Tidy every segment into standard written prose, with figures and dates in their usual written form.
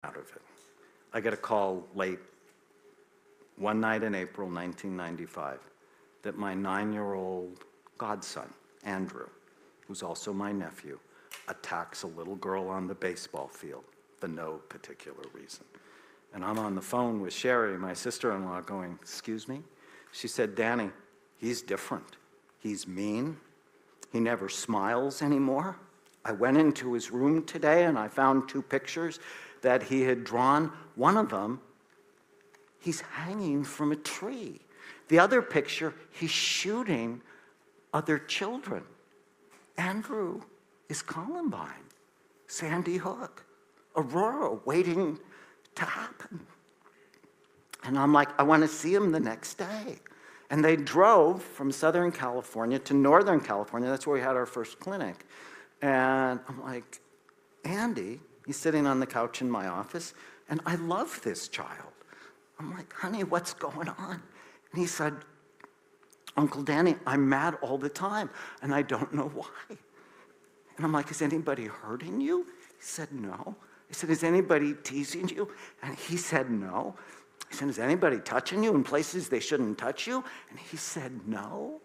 out of it. I get a call late one night in April 1995 that my 9-year-old godson, Andrew, who's also my nephew, attacks a little girl on the baseball field for no particular reason. And I'm on the phone with Sherry, my sister-in-law, going, "Excuse me?" She said, "Danny, he's different. He's mean. He never smiles anymore. I went into his room today and I found 2 pictures that he had drawn. One of them, he's hanging from a tree. The other picture, he's shooting other children. Andrew is Columbine, Sandy Hook, Aurora, waiting to happen." And I'm like, I want to see him the next day. And they drove from Southern California to Northern California. That's where we had our first clinic. And I'm like, Andy, he's sitting on the couch in my office, and I love this child. I'm like, "Honey, what's going on?" And he said, "Uncle Danny, I'm mad all the time, and I don't know why." And I'm like, "Is anybody hurting you?" He said, "No." I said, "Is anybody teasing you?" And he said, "No." I said, "Is anybody touching you in places they shouldn't touch you?" And he said, "No."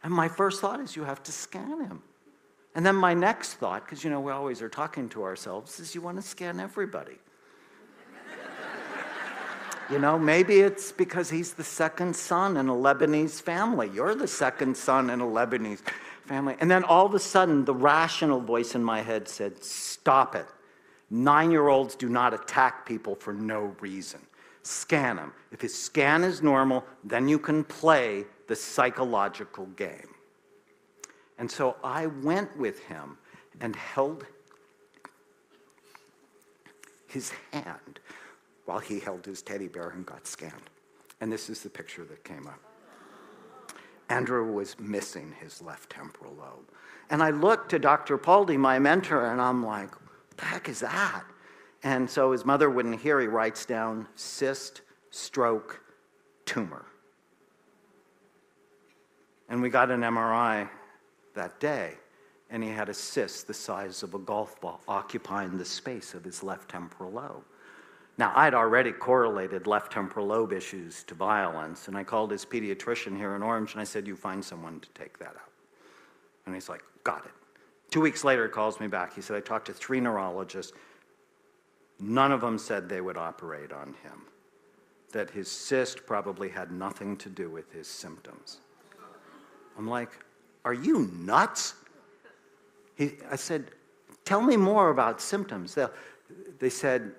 And my first thought is, you have to scan him. And then my next thought, because we always are talking to ourselves, is you want to scan everybody. Maybe it's because he's the second son in a Lebanese family. You're the second son in a Lebanese family. And then all of a sudden, the rational voice in my head said, "Stop it. 9-year-olds do not attack people for no reason. Scan him. If his scan is normal, then you can play the psychological game." And so I went with him and held his hand while he held his teddy bear and got scanned. And this is the picture that came up. Andrew was missing his left temporal lobe. And I looked to Dr. Paldi, my mentor, and I'm like, "What the heck is that?" And so his mother wouldn't hear. He writes down cyst, stroke, tumor. And we got an MRI that day, and he had a cyst the size of a golf ball occupying the space of his left temporal lobe. Now, I'd already correlated left temporal lobe issues to violence, and I called his pediatrician here in Orange, and I said, "You find someone to take that out." And he's like, "Got it." 2 weeks later, he calls me back. He said, "I talked to 3 neurologists. None of them said they would operate on him, that his cyst probably had nothing to do with his symptoms." I'm like, "Are you nuts?" I said, "Tell me more about symptoms." They said,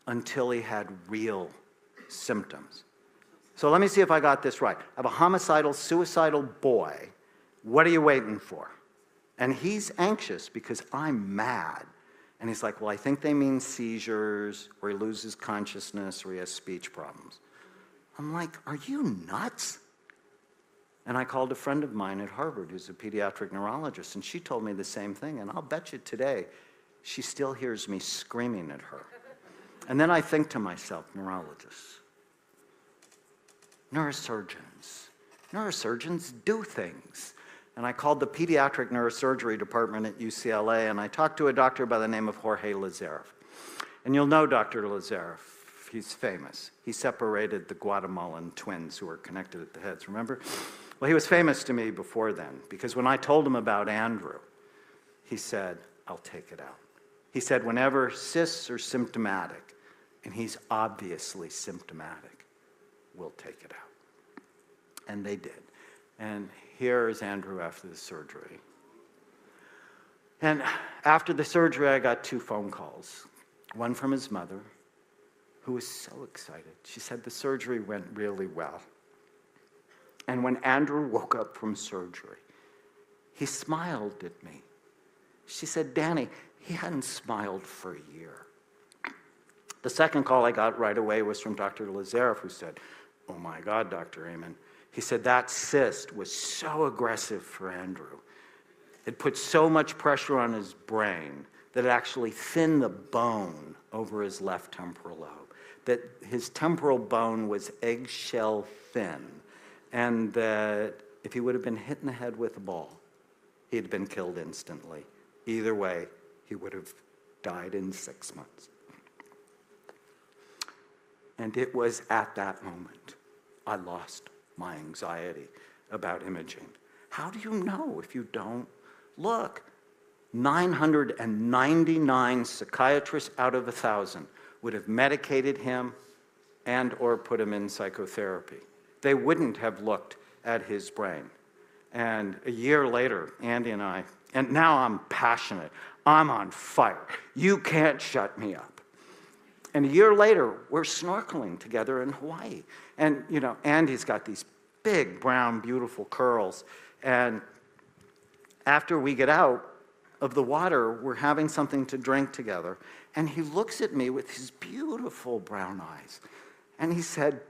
until he had real symptoms. So let me see if I got this right. I have a homicidal, suicidal boy. What are you waiting for? And he's anxious because I'm mad. And he's like, "Well, I think they mean seizures, or he loses consciousness, or he has speech problems." I'm like, "Are you nuts?" And I called a friend of mine at Harvard who's a pediatric neurologist, and she told me the same thing. And I'll bet you today, she still hears me screaming at her. And then I think to myself, neurologists, neurosurgeons do things. And I called the pediatric neurosurgery department at UCLA, and I talked to a doctor by the name of Jorge Lazarev. And you'll know Dr. Lazarev. He's famous. He separated the Guatemalan twins who were connected at the heads, remember? Well, he was famous to me before then, because when I told him about Andrew, he said, "I'll take it out." He said, whenever cysts are symptomatic, and he's obviously symptomatic, we'll take it out. And they did. And here is Andrew after the surgery. And after the surgery, I got 2 phone calls. One from his mother, who was so excited. She said the surgery went really well. And when Andrew woke up from surgery, he smiled at me. She said, "Danny, he hadn't smiled for a year." The second call I got right away was from Dr. Lazarev, who said, "Oh my God, Dr. Amin." He said that cyst was so aggressive for Andrew. It put so much pressure on his brain that it actually thinned the bone over his left temporal lobe, that his temporal bone was eggshell thin, and that if he would have been hit in the head with a ball, he'd been killed instantly. Either way, he would have died in 6 months. And it was at that moment I lost my anxiety about imaging. How do you know if you don't look? 999 psychiatrists out of 1,000 would have medicated him and or put him in psychotherapy. They wouldn't have looked at his brain. And a year later, Andy and I, and now I'm passionate, I'm on fire. You can't shut me up. And a year later, we're snorkeling together in Hawaii. And, you know, Andy's got these big, brown, beautiful curls. And after we get out of the water, we're having something to drink together. And he looks at me with his beautiful brown eyes. And he said,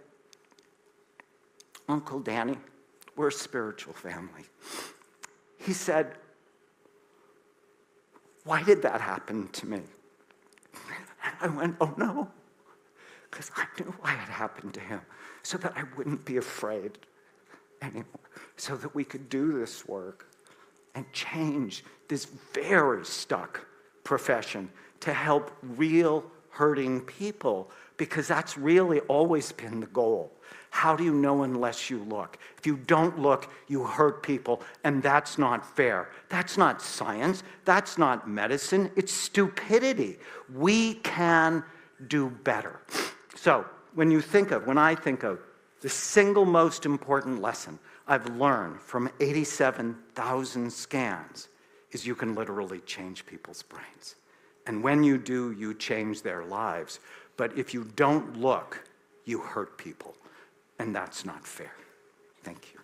Uncle Danny, we're a spiritual family. He said, why did that happen to me? And I went, oh no, because I knew why it happened to him, so that I wouldn't be afraid anymore, so that we could do this work and change this very stuck profession to help real hurting people, because that's really always been the goal. How do you know unless you look? If you don't look, you hurt people, and that's not fair. That's not science. That's not medicine. It's stupidity. We can do better. So when I think of the single most important lesson I've learned from 87,000 scans is you can literally change people's brains. And when you do, you change their lives. But if you don't look, you hurt people. And that's not fair. Thank you.